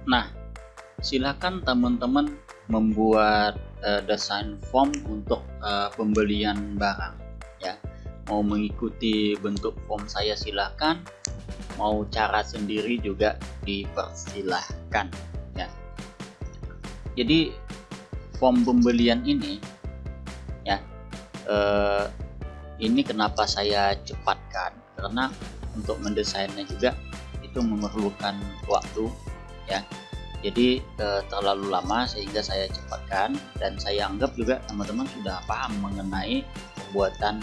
Nah, silakan teman-teman membuat desain form untuk pembelian barang ya. Mau mengikuti bentuk form saya silahkan, mau cara sendiri juga dipersilahkan ya. Jadi form pembelian ini ya, ini kenapa saya cepatkan, karena untuk mendesainnya juga itu memerlukan waktu ya. Jadi terlalu lama sehingga saya cepatkan, dan saya anggap juga teman-teman sudah paham mengenai pembuatan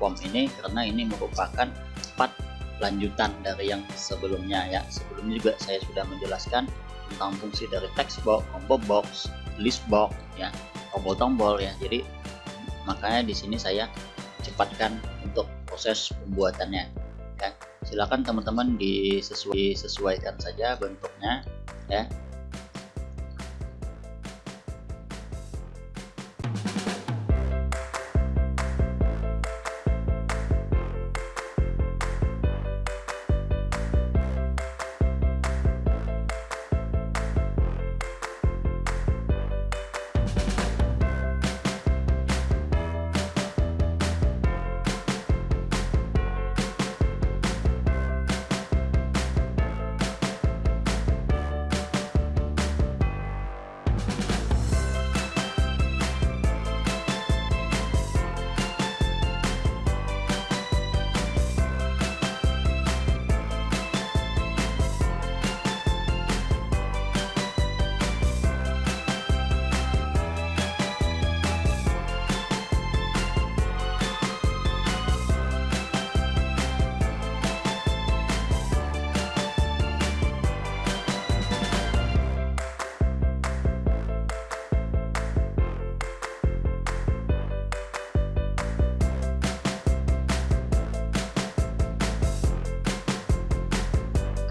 form ini, karena ini merupakan part lanjutan dari yang sebelumnya ya. Sebelumnya juga saya sudah menjelaskan tentang fungsi dari text box, combo box, list box ya, tombol-tombol ya. Jadi makanya di sini saya cepatkan untuk proses pembuatannya ya. Silakan teman-teman disesuaikan saja bentuknya ya.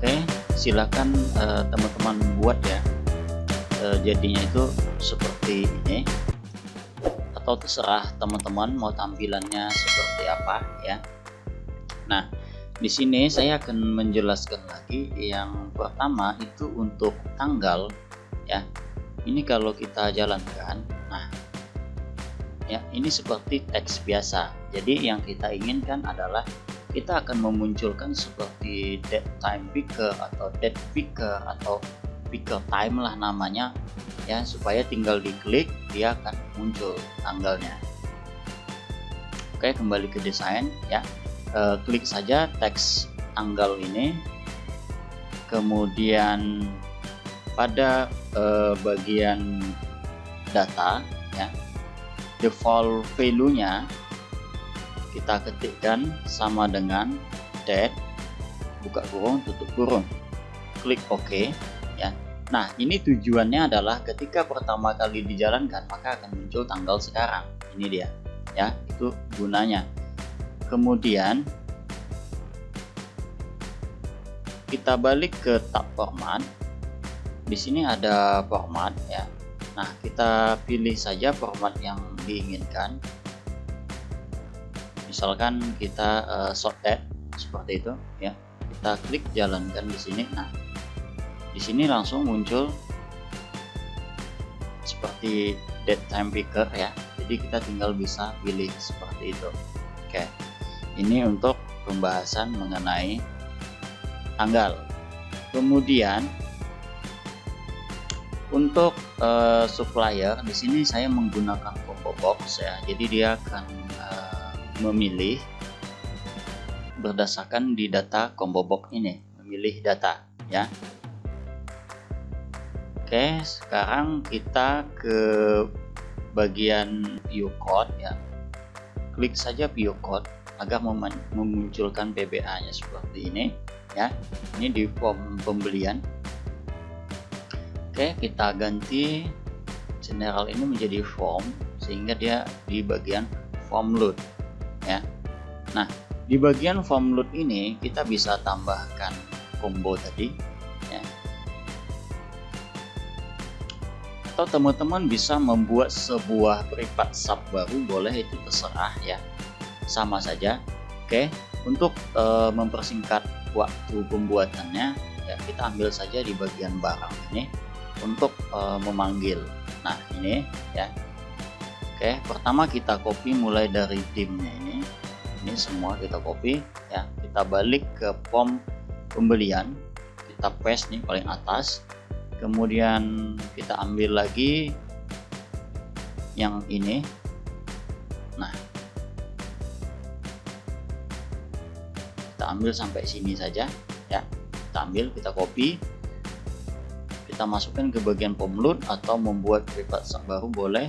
Oke, silakan teman-teman buat ya. Jadinya itu seperti ini, atau terserah teman-teman mau tampilannya seperti apa ya. Nah, di sini saya akan menjelaskan lagi. Yang pertama itu untuk tanggal ya. Ini kalau kita jalankan, nah ya, ini seperti teks biasa. Jadi yang kita inginkan adalah kita akan memunculkan seperti date time picker atau date picker atau picker time lah namanya ya, supaya tinggal diklik dia akan muncul tanggalnya. Oke, kembali ke desain ya. Klik saja teks tanggal ini, kemudian pada bagian data ya, default value-nya kita ketikkan sama dengan date buka kurung tutup kurung, klik OK ya. Nah, ini tujuannya adalah ketika pertama kali dijalankan maka akan muncul tanggal sekarang. Ini dia ya, itu gunanya. Kemudian kita balik ke tab format. Di sini ada format ya. Nah, kita pilih saja format yang diinginkan. Misalkan kita short date seperti itu ya. Kita klik jalankan di sini. Nah, di sini langsung muncul seperti date time picker ya. Jadi kita tinggal bisa pilih seperti itu. Oke. Ini untuk pembahasan mengenai tanggal. Kemudian untuk supplier di sini saya menggunakan combo box ya. Jadi dia akan memilih berdasarkan di data combo box ini, memilih data ya. Oke, sekarang kita ke bagian view code ya. Klik saja view code agar memunculkan PBA-nya seperti ini ya. Ini di form pembelian. Oke, kita ganti general ini menjadi form sehingga dia di bagian form load ya. Nah, di bagian form load ini kita bisa tambahkan combo tadi ya. Atau teman-teman bisa membuat sebuah privat sub baru, boleh, itu terserah ya. Sama saja. Oke, untuk mempersingkat waktu pembuatannya ya, kita ambil saja di bagian barang ini untuk memanggil. Nah ini ya. Oke, pertama kita copy mulai dari dimnya ini semua kita copy ya, kita balik ke form pembelian, kita paste nih paling atas, kemudian kita ambil lagi yang ini. Nah kita ambil sampai sini saja ya, kita ambil, kita copy, kita masukkan ke bagian form load atau membuat private sub baru boleh,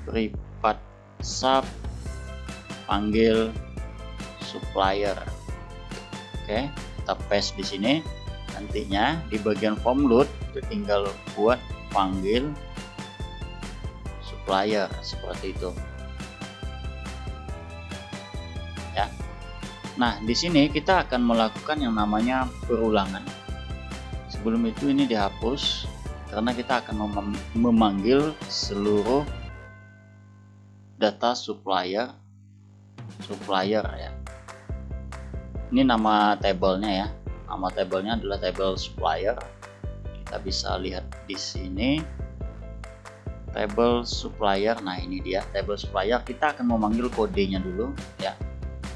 private sub panggil supplier. Oke, kita paste di sini. Nantinya di bagian form load tinggal buat panggil supplier seperti itu ya. Nah di sini kita akan melakukan yang namanya perulangan. Sebelum itu ini dihapus karena kita akan memanggil seluruh data supplier ya. Ini nama tabelnya ya. Nama tabelnya adalah table supplier. Kita bisa lihat di sini table supplier. Nah ini dia table supplier. Kita akan memanggil kodenya dulu ya.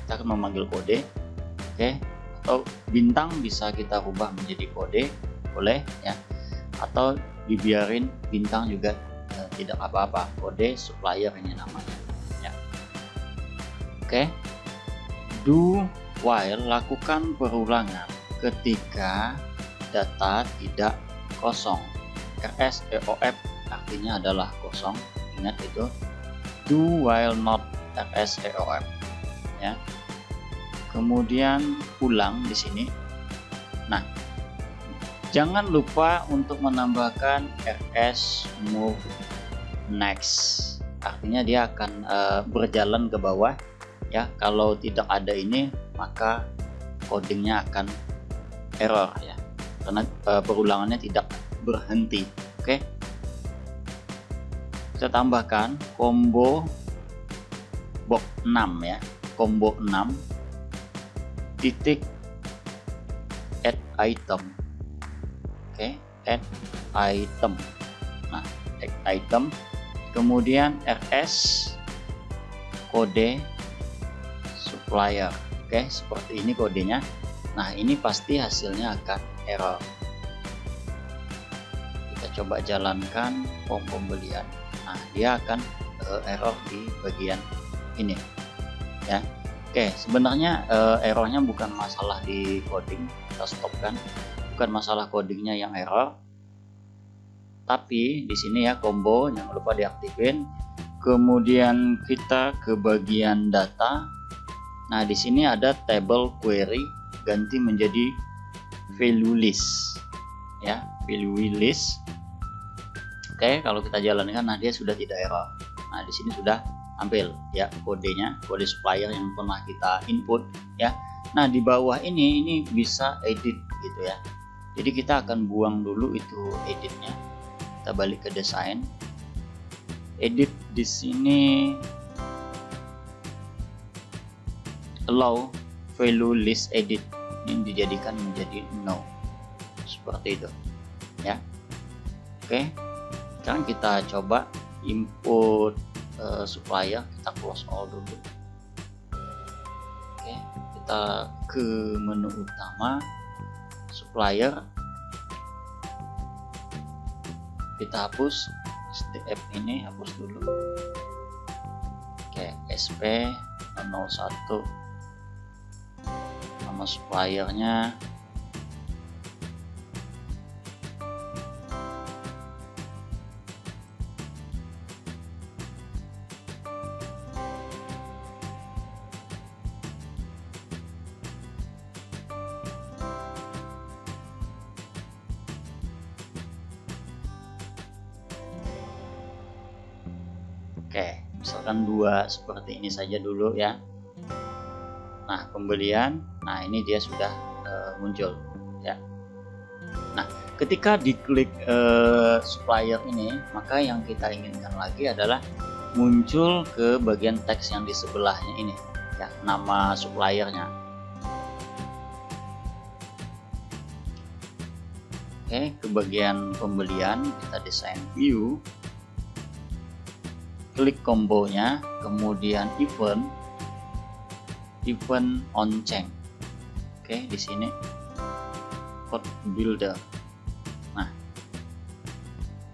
Kita akan memanggil kode. Oke, atau bintang bisa kita rubah menjadi kode, boleh ya, atau dibiarin bintang juga tidak apa-apa. Kode supplier ini namanya ya. Oke, do while lakukan perulangan ketika data tidak kosong. RSEOF artinya adalah kosong, ingat itu. Do while not RSEOF ya. Kemudian ulang di sini. Nah jangan lupa untuk menambahkan rs move next, artinya dia akan berjalan ke bawah ya. Kalau tidak ada ini maka codingnya akan error ya, karena perulangannya tidak berhenti. Oke, kita tambahkan combo box 6 ya, combo 6 titik add item. Oke, add item. Nah add item, kemudian rs kode supplier. Oke, seperti ini kodenya. Nah ini pasti hasilnya akan error. Kita coba jalankan form pembelian. Nah dia akan error di bagian ini ya. Oke, sebenarnya errornya bukan masalah di coding, kita stopkan. Bukan masalah codingnya yang error, tapi di sini ya combo jangan lupa diaktifin. Kemudian kita ke bagian data. Nah di sini ada table query, ganti menjadi value list ya, value list. Oke, kalau kita jalankan, nah dia sudah tidak error. Nah di sini sudah ambil ya kodenya, kode supplier yang pernah kita input ya. Nah di bawah ini bisa edit gitu ya. Jadi kita akan buang dulu itu editnya. Kita balik ke desain, edit di sini allow value list edit, ini dijadikan menjadi no seperti itu ya. Oke, sekarang kita coba input supplier, kita close all dulu. Oke, kita ke menu utama supplier, kita hapus STF ini, hapus dulu. Oke, SP 01 nama suppliernya. Oke, misalkan 2 seperti ini saja dulu ya. Nah pembelian, nah ini dia sudah muncul ya. Nah ketika diklik supplier ini, maka yang kita inginkan lagi adalah muncul ke bagian teks yang di sebelahnya ini ya, nama suppliernya. Oke, ke bagian pembelian kita desain view, klik kombonya, kemudian event on change. Oke, di sini code builder. Nah,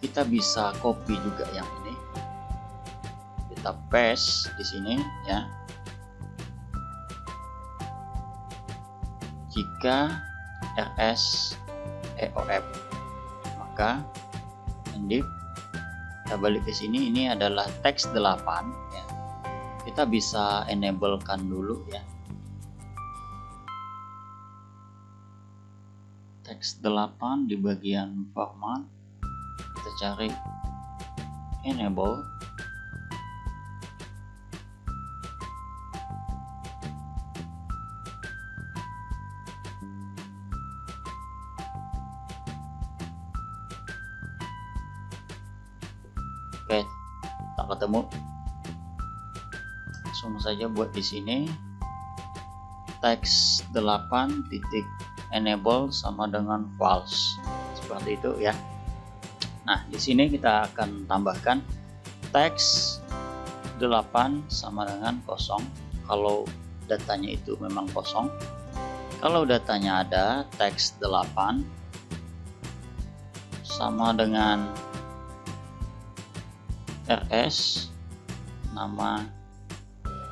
kita bisa copy juga yang ini, kita paste di sini ya. Jika rs EOF, maka div kita balik ke sini, ini adalah teks 8 ya. Kita bisa enablekan dulu ya, teks 8 di bagian format kita cari enable. Oke, tak ketemu. Langsung saja buat di sini teks 8 titik enable sama dengan false, seperti itu ya. Nah, di sini kita akan tambahkan teks 8 sama dengan kosong kalau datanya itu memang kosong. Kalau datanya ada, teks 8 sama dengan rs nama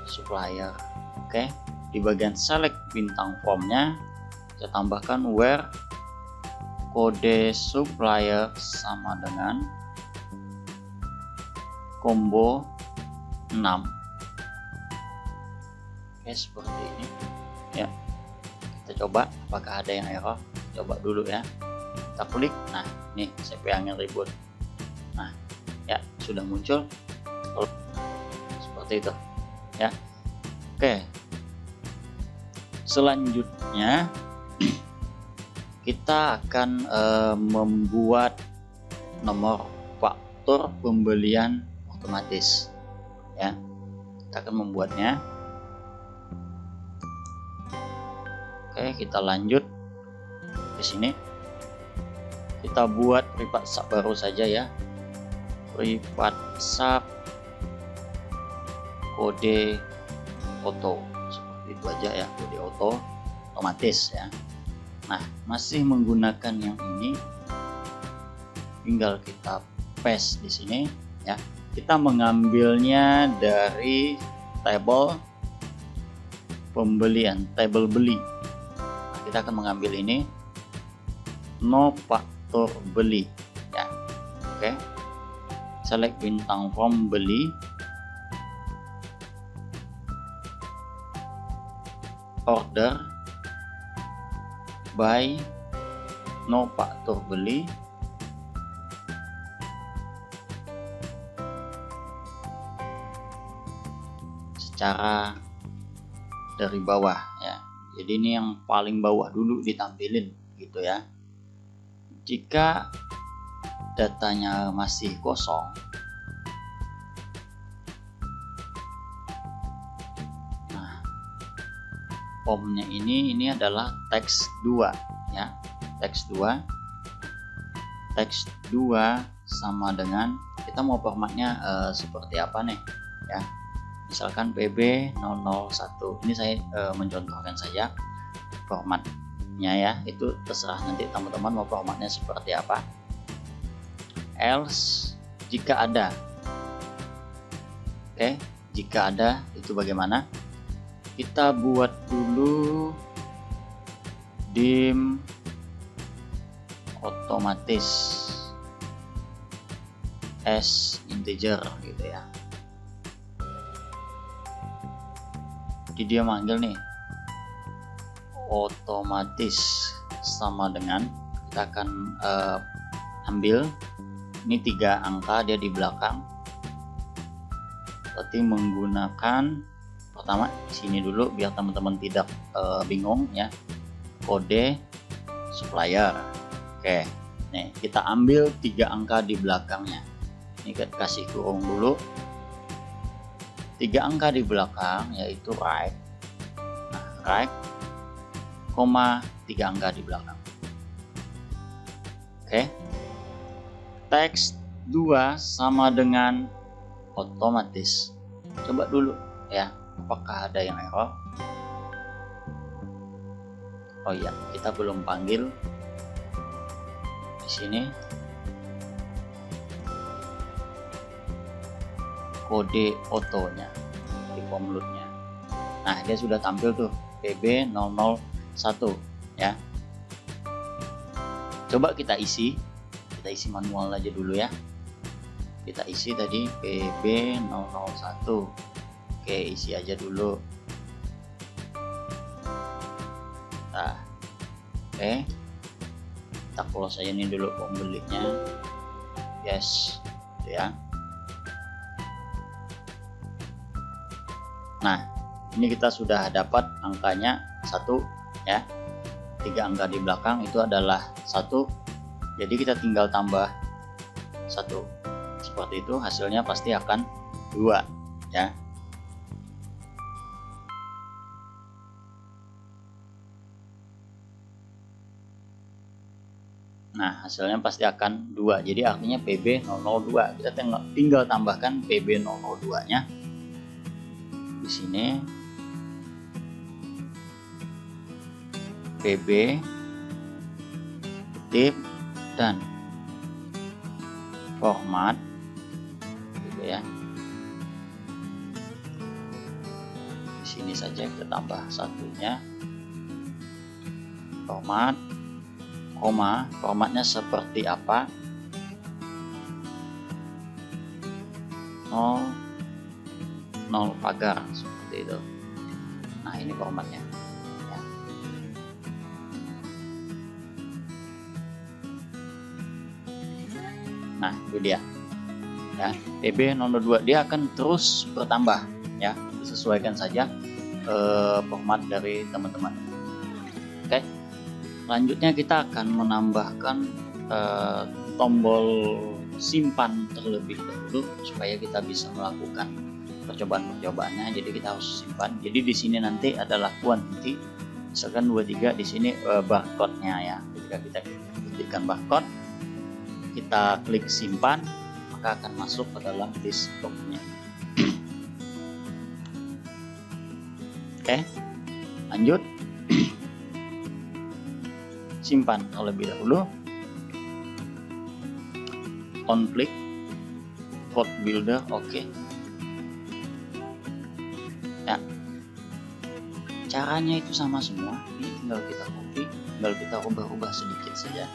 supplier. Oke, di bagian select bintang formnya kita tambahkan where kode supplier sama dengan combo 6. Oke, seperti ini ya. Kita coba apakah ada yang error. Coba dulu ya, kita klik. Nah, ini CP angin ribut. Nah ya, sudah muncul seperti itu ya. Oke, selanjutnya kita akan membuat nomor faktur pembelian otomatis ya. Kita akan membuatnya. Oke, kita lanjut ke sini, kita buat private sub baru saja ya, private sub kode auto, seperti itu aja ya, kode auto otomatis ya. Nah, masih menggunakan yang ini, tinggal kita paste di sini ya. Kita mengambilnya dari table pembelian, table beli. Nah, kita akan mengambil ini no faktur beli ya. Oke, select bintang form beli, order by no faktur beli, secara dari bawah ya. Jadi ini yang paling bawah dulu ditampilin gitu ya. Jika datanya masih kosong, nah formnya ini adalah teks 2 ya. Teks 2 sama dengan, kita mau formatnya seperti apa nih ya. Misalkan PB001, ini saya mencontohkan saja formatnya ya, itu terserah nanti teman-teman mau formatnya seperti apa. Else jika ada. Oke, jika ada itu bagaimana? Kita buat dulu dim otomatis as integer gitu ya. Jadi dia manggil nih otomatis sama dengan, kita akan ambil ini 3 angka dia di belakang, berarti menggunakan pertama di sini dulu biar teman-teman tidak bingung ya, kode supplier. Oke, nih kita ambil 3 angka di belakangnya, ini kita kasih kurung dulu, 3 angka di belakang yaitu right. Nah, right, koma 3 angka di belakang. Oke. Teks 2 sama dengan otomatis. Coba dulu ya, apakah ada yang error? Oh iya, kita belum panggil di sini kode otonya di form load-nya. Nah, dia sudah tampil tuh PB001 ya. Coba kita isi manual aja dulu ya. Kita isi tadi PB001. Oke, isi aja dulu. Nah, oke, kita close aja ini dulu pembelinya. Yes, gitu ya. Nah, ini kita sudah dapat angkanya 1 ya. 3 angka di belakang itu adalah 1. Jadi kita tinggal tambah 1. Seperti itu, hasilnya pasti akan 2 ya. Nah, hasilnya pasti akan 2. Jadi artinya PB002. Kita tinggal tambahkan PB002-nya di sini. PB tip dan format gitu ya. Di sini saja kita tambah satunya. Format, koma, formatnya seperti apa? 0 pagar seperti itu. Nah, ini formatnya ya. Nah, itu dia ya, PB002 dia akan terus bertambah ya, disesuaikan saja format dari teman-teman. Oke, selanjutnya kita akan menambahkan tombol simpan terlebih dahulu supaya kita bisa melakukan percobaan-percobaannya. Jadi kita harus simpan. Jadi di sini nanti adalah quantity, misalkan 23, di sini barcode-nya ya. Ketika kita ketikkan barcode, kita klik simpan, maka akan masuk ke dalam list box-nya. Oke, lanjut. Simpan terlebih dahulu. On klik code builder, oke. Ya, caranya itu sama semua. Ini tinggal kita copy, tinggal kita ubah-ubah sedikit saja.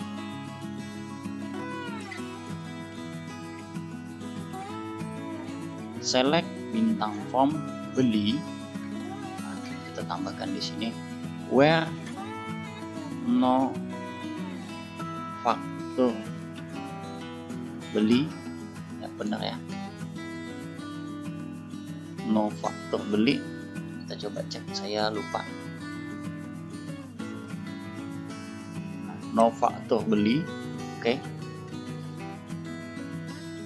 Select bintang form beli. Nah, kita tambahkan di sini where no faktor beli, ya benar ya, no faktor beli. Kita coba cek, saya lupa. Nah, no faktor beli, oke.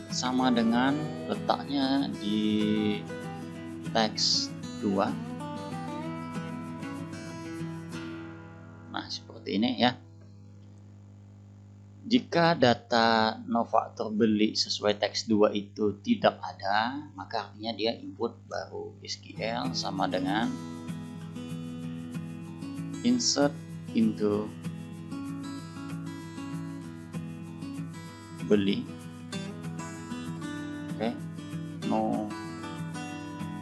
Sama dengan letaknya di teks 2. Nah, seperti ini ya. Jika data no faktor beli sesuai teks 2 itu tidak ada, maka artinya dia input baru SQL sama dengan insert into beli. Oke, no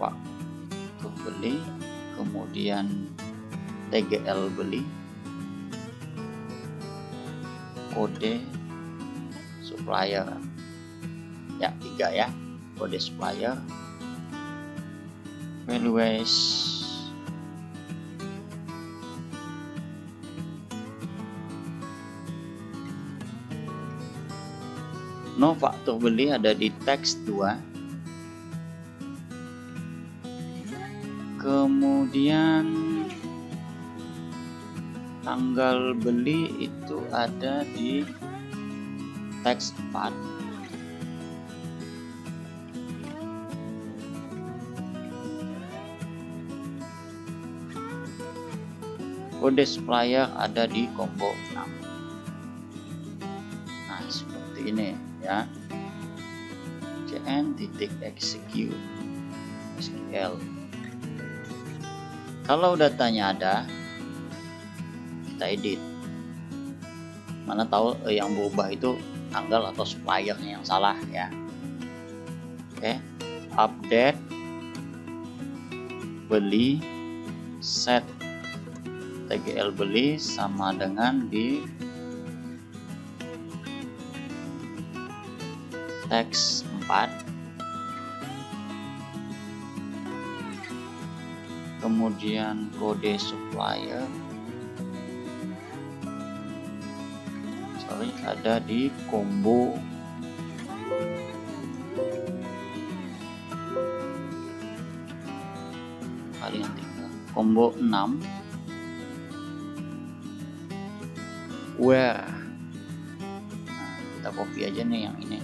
faktor beli, kemudian TGL beli, kode supplier ya, 3 ya, kode supplier, values no faktor beli ada di teks 2, kemudian tanggal beli itu ada di teks 4. Kode supplier ada di combo 6. seperti ini ya, cn titik execute SQL. Kalau datanya ada, kita edit. Mana tahu yang berubah itu tanggal atau suppliernya yang salah ya. Oke, update beli set tgl beli sama dengan di teks 4, kemudian kode supplier ada di combo kali nanti combo 6 where. Nah, kita copy aja nih yang ini,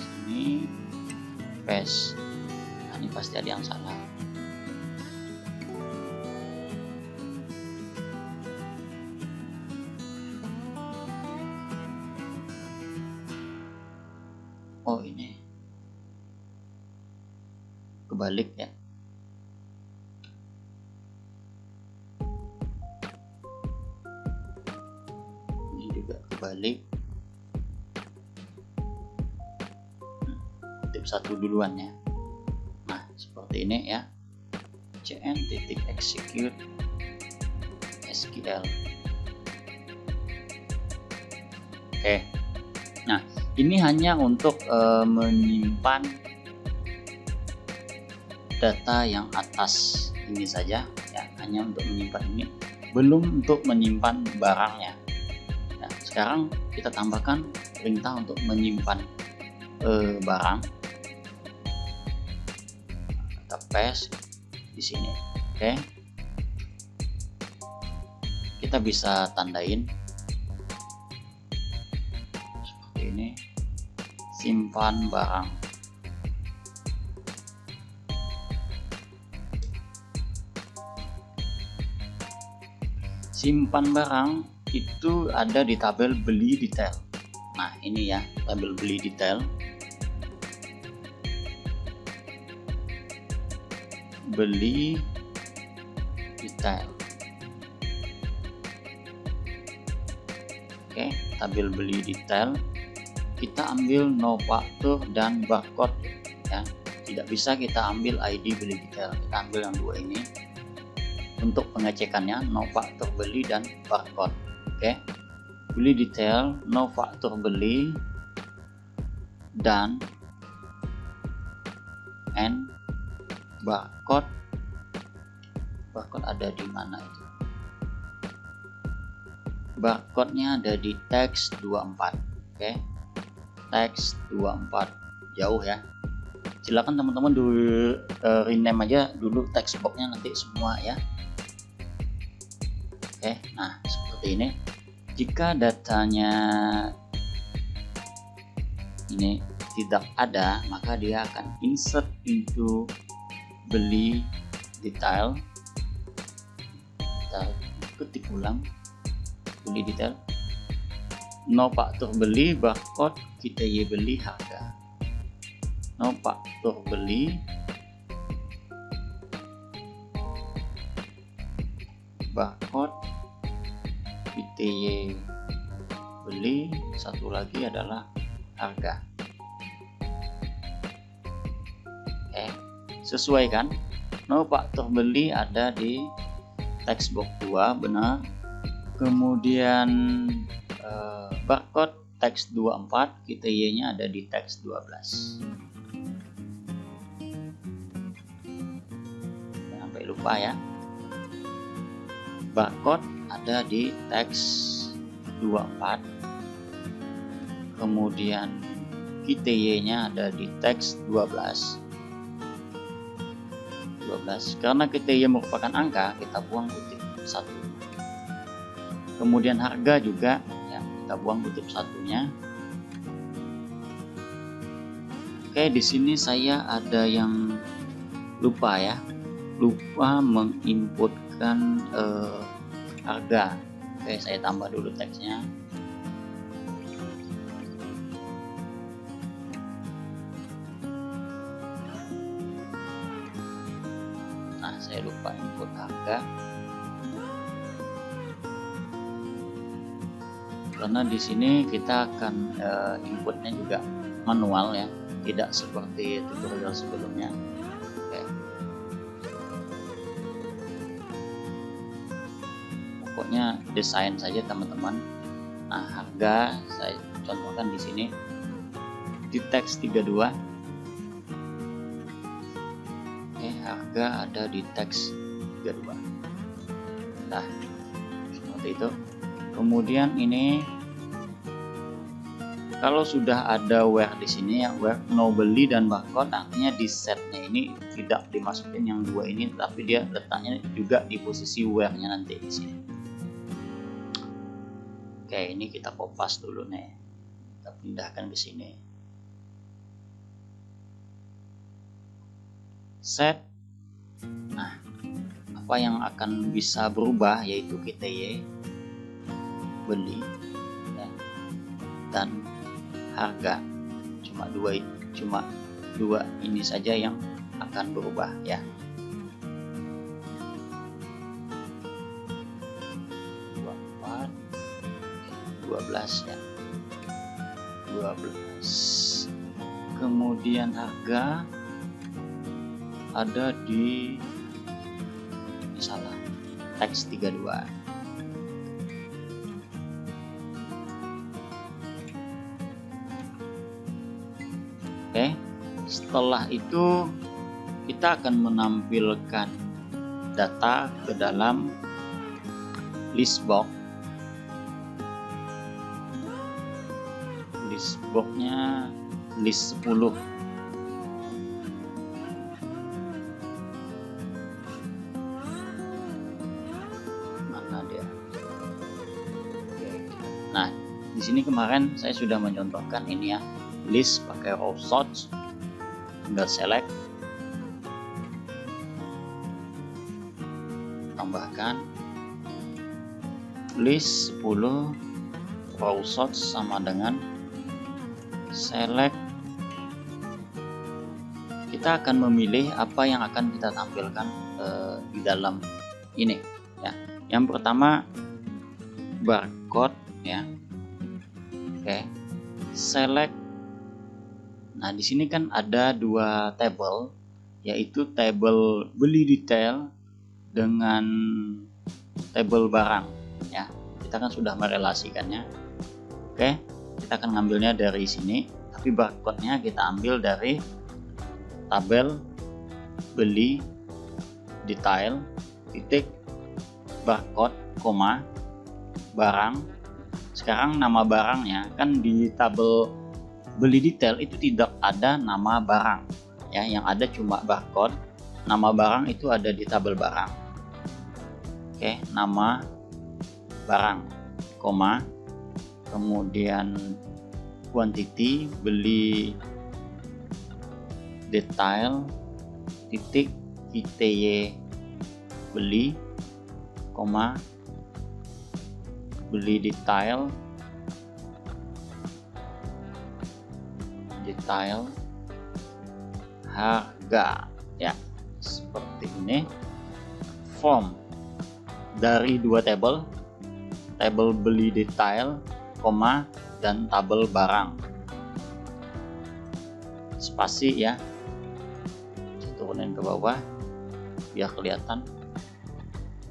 sini paste. Nah, ini pasti ada yang salah. Oh, ini kebalik ya. Ini juga kebalik. Tip 1 duluan ya. Nah, seperti ini ya. cn titik execute SQL. Oke. Nah, ini hanya untuk menyimpan data yang atas ini saja ya, hanya untuk menyimpan ini, belum untuk menyimpan barangnya. Nah, sekarang kita tambahkan perintah untuk menyimpan barang. Kita paste di sini. Oke. Kita bisa tandain ini, simpan barang. Simpan barang itu ada di tabel beli detail. Nah, ini ya, tabel beli detail. Beli detail. Oke, tabel beli detail. Kita ambil no faktur dan barcode ya. Tidak bisa kita ambil ID beli detail, kita ambil yang dua ini untuk pengecekannya, no faktur beli dan barcode. Oke, beli detail, no faktur beli dan barcode. Barcode ada di mana itu? Barcode-nya ada di teks 24. Oke, teks 24 jauh ya. Silakan teman-teman dulu rename aja dulu text box-nya nanti semua ya. Oke, nah seperti ini. Jika datanya ini tidak ada, maka dia akan insert into beli detail. Kita ketik ulang beli detail, no faktur beli, barcode, kita beli harga. No faktur beli, barcode, kita beli, satu lagi adalah harga. Oke, sesuai kan? No faktur beli ada di text box 2, benar. Kemudian barcode teks 24, kita y-nya ada di teks 12. Jangan sampai lupa ya. Barcode ada di teks 24. Kemudian kita y-nya ada di teks 12. Karena kita y merupakan angka, kita buang kutip 1. Kemudian harga juga ya, kita buang kutip 1-nya. Oke, di sini saya ada yang lupa ya, lupa menginputkan harga. Oke, saya tambah dulu teksnya. saya lupa input harga, karena di sini kita akan inputnya juga manual ya, tidak seperti tutorial sebelumnya. Oke. Pokoknya desain saja teman-teman. Nah, harga saya contohkan di sini di teks 32. Oke, harga ada di teks 32. Nah, seperti itu. Kemudian ini kalau sudah ada where di sini ya, where no beli dan barcode, artinya di setnya ini tidak dimasukin yang dua ini, tapi dia letaknya juga di posisi where-nya nanti di sini. Oke, ini kita kopas dulu nih, kita pindahkan ke sini. Set. Nah, apa yang akan bisa berubah yaitu KTY, beli ya, dan harga. Cuma dua ini saja yang akan berubah ya. 24, 12 ya, 12. Kemudian harga ada di misalnya teks 32. Oke, setelah itu kita akan menampilkan data ke dalam list box. List box-nya list 10. Mana dia? Oke. Nah, di sini kemarin saya sudah mencontohkan ini ya, list pakai row sort, tinggal select, tambahkan list 10 row sort sama dengan select. Kita akan memilih apa yang akan kita tampilkan di dalam ini ya. Yang pertama barcode ya. Oke, select. Nah, di sini kan ada dua table, yaitu table beli detail dengan table barang ya. Kita kan sudah merelasikannya. Oke, kita akan ngambilnya dari sini, tapi barcode-nya kita ambil dari tabel beli detail titik barcode koma barang. Sekarang nama barangnya kan di tabel beli detail itu tidak ada nama barang ya, yang ada cuma barcode. Nama barang itu ada di tabel barang. Oke, nama barang koma, kemudian quantity beli detail titik KTY beli koma beli detail harga ya, seperti ini. Form dari dua tabel beli detail koma dan tabel barang, spasi ya, turunin ke bawah biar kelihatan.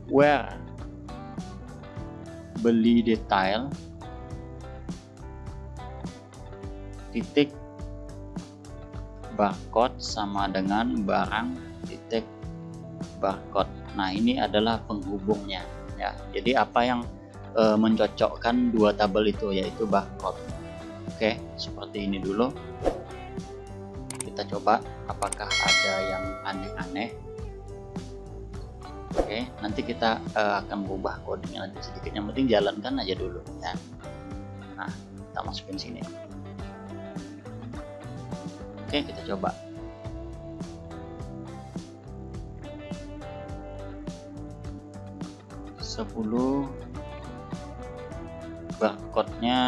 Where beli detail titik barcode sama dengan barang titik barcode. Nah, ini adalah penghubungnya ya. Jadi apa yang mencocokkan dua tabel itu yaitu barcode. Oke, seperti ini dulu. Kita coba apakah ada yang aneh-aneh. Oke, nanti kita akan berubah kodenya nanti sedikit. Yang penting jalankan aja dulu ya. Nah, kita masukin sini. Oke, kita coba. Sepuluh barcode-nya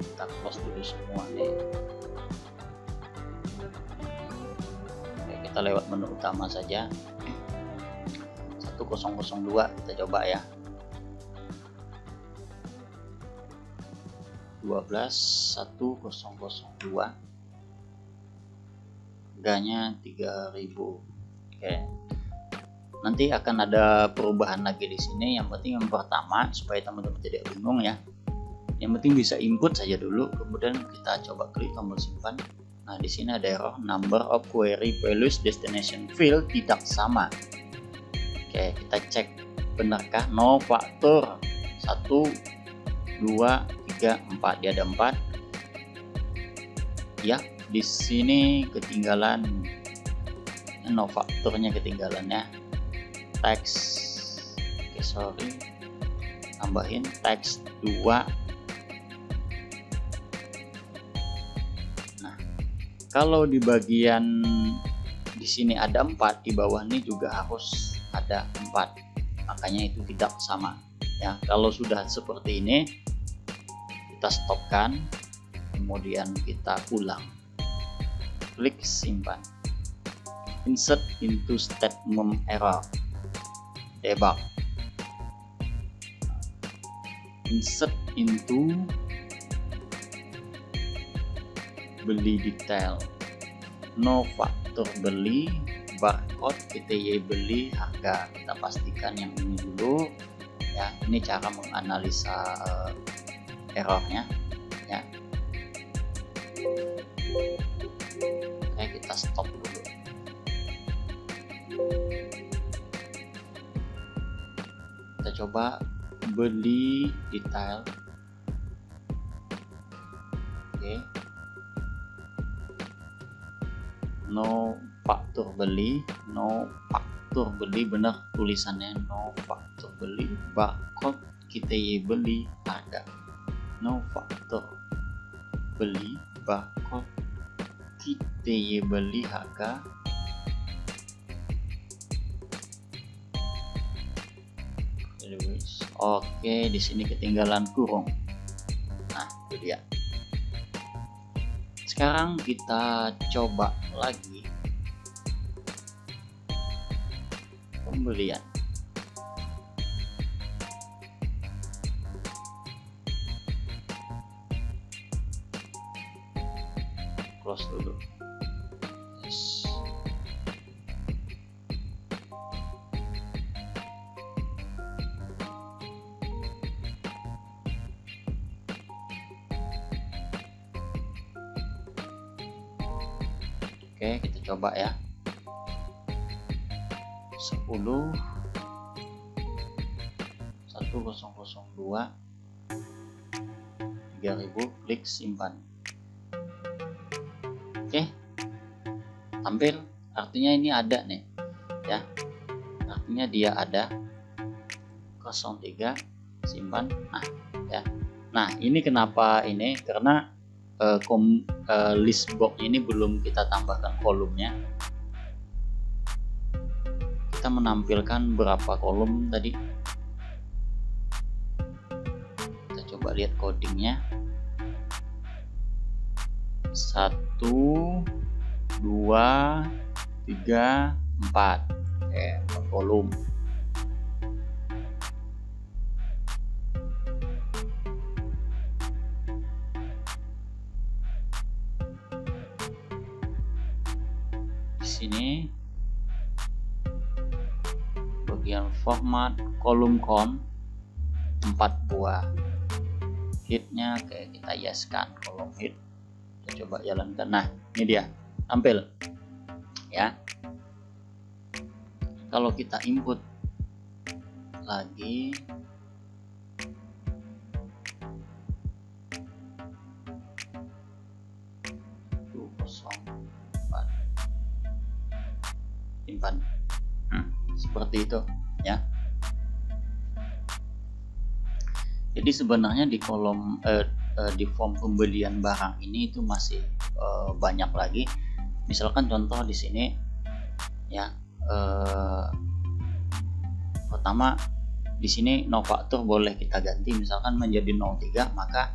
kita close dulu semua nih. Oke, kita kita lewat menu utama saja. 1002 kita coba ya. 12102, harganya 3000. Oke, nanti akan ada perubahan lagi di sini. Yang penting yang pertama, supaya teman-teman tidak bingung ya, yang penting bisa input saja dulu, kemudian kita coba klik tombol simpan. Nah, di sini ada error, number of query values destination field tidak sama. Oke, kita cek benarkah no faktor 1 2 3 4. Dia ada 4 ya. Di sini ketinggalan, no faktornya ketinggalan ya. Teks, oke, sorry, tambahin teks 2. Nah, kalau di bagian di sini ada 4, di bawah ini juga harus ada 4, makanya itu tidak sama ya. Kalau sudah seperti ini, kita stopkan, kemudian kita ulang, klik simpan, insert into statement error, debug, insert into beli detail, no faktor beli, barcode KTY beli, harga. Kita pastikan yang ini dulu ya. Ini cara menganalisa errornya ya. Oke, kita stop dulu. Kita coba beli detail. Oke, no faktur beli, no faktur beli, benar tulisannya no faktur beli, barcode KTY beli, harga. No faktur beli, barcode KTY beli, harga. Oke, di sini ketinggalan kurung. Nah, itu dia. Sekarang kita coba lagi pembelian. Close dulu. Yes. Oke, kita coba ya. 10 1002 3000, klik simpan. Oke, tampil, artinya ini ada nih ya, artinya dia ada. 03 simpan. Nah ya, nah ini kenapa ini, karena list box ini belum kita tambahkan kolomnya. Kita menampilkan berapa kolom tadi, kita coba lihat codingnya. 1 2 3 4, 4 kolom. Di sini bagian format kolom count 4 buah. Hitnya kayak kita yeskan kolom hit. Kita coba jalankan. Nah, ini dia tampil ya. Kalau kita input lagi, simpan. Seperti itu ya. Jadi sebenarnya di kolom di form pembelian barang ini itu masih banyak lagi. Misalkan contoh di sini ya, pertama di sini no faktur boleh kita ganti misalkan menjadi 03, maka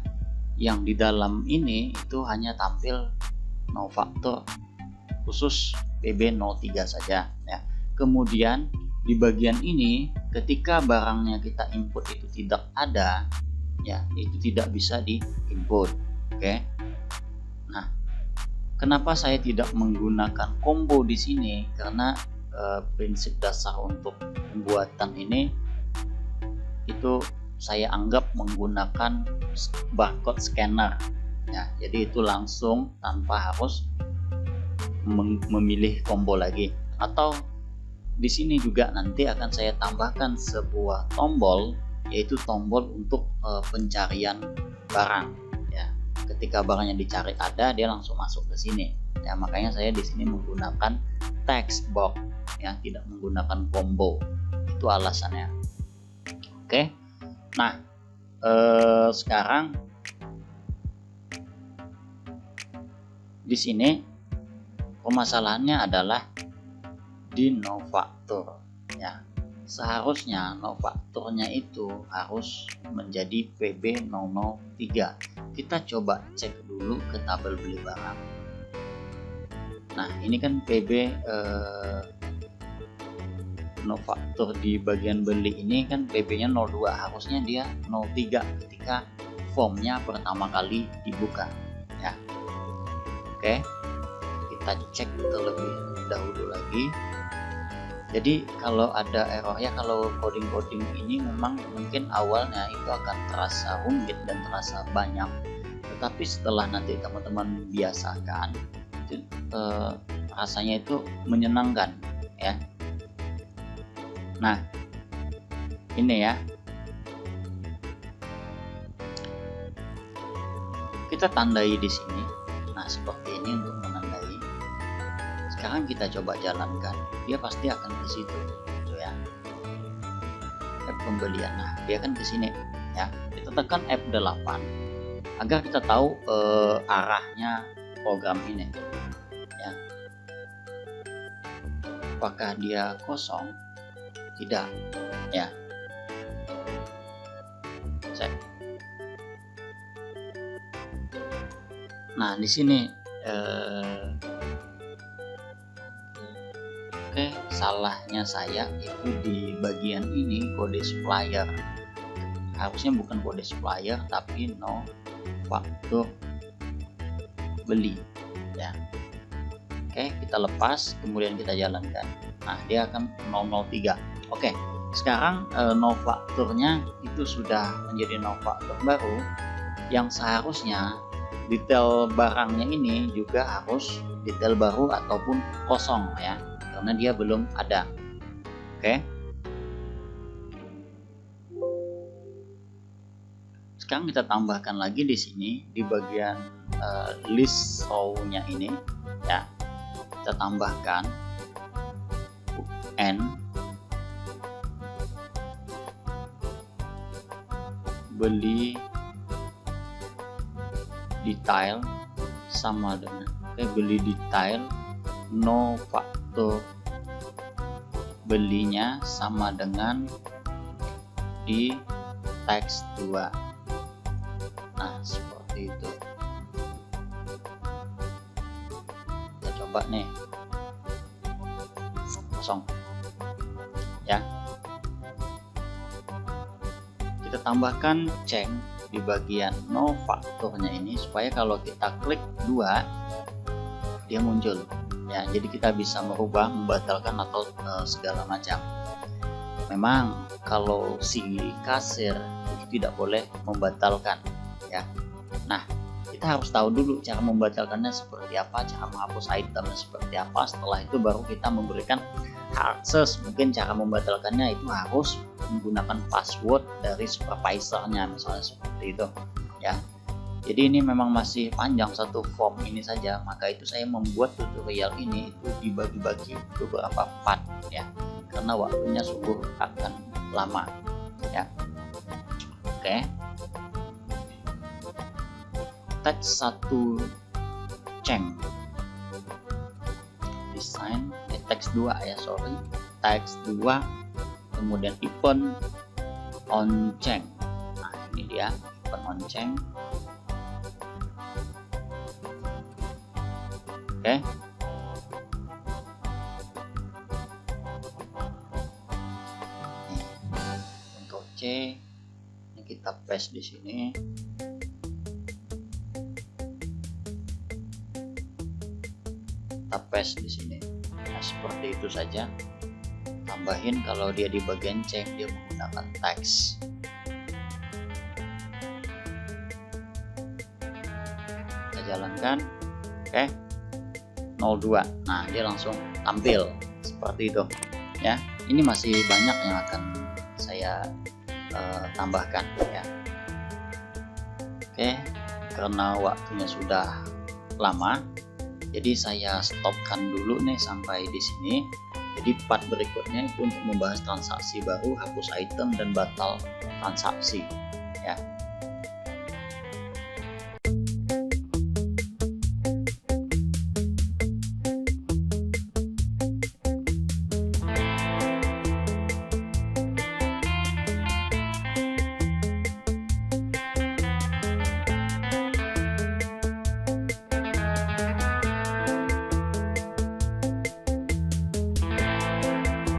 yang di dalam ini itu hanya tampil no faktur khusus PB03 saja ya. Kemudian di bagian ini ketika barangnya kita input itu tidak ada ya, itu tidak bisa di input. Oke. Nah, kenapa saya tidak menggunakan combo di sini? Karena prinsip dasar untuk pembuatan ini itu saya anggap menggunakan barcode scanner ya, jadi itu langsung tanpa harus memilih combo lagi. Atau di sini juga nanti akan saya tambahkan sebuah tombol, yaitu tombol untuk pencarian barang ya. Ketika barangnya dicari ada, dia langsung masuk ke sini ya. Makanya saya di sini menggunakan text box ya, tidak menggunakan combo. Itu alasannya. Oke. Nah, sekarang di sini permasalahannya adalah di no factor ya. Seharusnya no factornya itu harus menjadi PB003. Kita coba cek dulu ke tabel beli barang. Nah, ini kan PB no factor di bagian beli ini kan PB nya 02, harusnya dia 03 ketika formnya pertama kali dibuka ya. Oke, kita cek terlebih dahulu lagi. Jadi kalau ada error ya, kalau coding-coding ini memang mungkin awalnya itu akan terasa rumit dan terasa banyak, tetapi setelah nanti teman-teman biasakan itu, rasanya itu menyenangkan ya. Nah, ini ya, kita tandai di sini. Nah, seperti ini untuk menandai. Sekarang kita coba jalankan, dia pasti akan ke situ, gitu ya. App pembelian, nah dia akan ke sini, ya. Kita tekan F8 agar kita tahu arahnya program ini, ya. Apakah dia kosong? Tidak, ya. Cek. Nah, di sini oke, salahnya saya itu di bagian ini kode supplier. Harusnya bukan kode supplier tapi no factor beli ya. Oke, kita lepas, kemudian kita jalankan. Nah, dia akan 003. Oke, sekarang no factornya itu sudah menjadi no factor baru, yang seharusnya detail barangnya ini juga harus detail baru ataupun kosong ya, karena dia belum ada. Oke. Sekarang kita tambahkan lagi di sini di bagian list row-nya ini ya. Kita tambahkan N beli detail sama dengan beli detail no factor belinya sama dengan di teks 2. Nah, seperti itu. Kita coba nih, kosong ya. Kita tambahkan ceng di bagian no faktornya ini supaya kalau kita klik 2 dia muncul ya. Jadi kita bisa merubah, membatalkan atau segala macam. Memang kalau si kasir itu tidak boleh membatalkan ya. Nah, kita harus tahu dulu cara membatalkannya seperti apa, cara menghapus itemnya seperti apa. Setelah itu baru kita memberikan akses. Mungkin cara membatalkannya itu harus menggunakan password dari supervisornya misalnya, seperti itu ya. Jadi ini memang masih panjang satu form ini saja, maka itu saya membuat tutorial ini itu dibagi-bagi beberapa part ya, karena waktunya sungguh akan lama ya. Oke, teks 1 ceng desain teks 2 ya, sorry, teks 2 kemudian event on ceng. Nah, ini dia event on ceng. Oke, Oke, ini kita paste di sini. Kita paste di sini. Nah, seperti itu saja. Tambahin kalau dia di bagian cek dia menggunakan teks. Kita jalankan. Oke. 02. Nah, dia langsung tampil seperti itu ya. Ini masih banyak yang akan saya tambahkan ya. Oke, karena waktunya sudah lama, jadi saya stopkan dulu nih sampai di sini. Jadi part berikutnya itu untuk membahas transaksi baru, hapus item dan batal transaksi ya.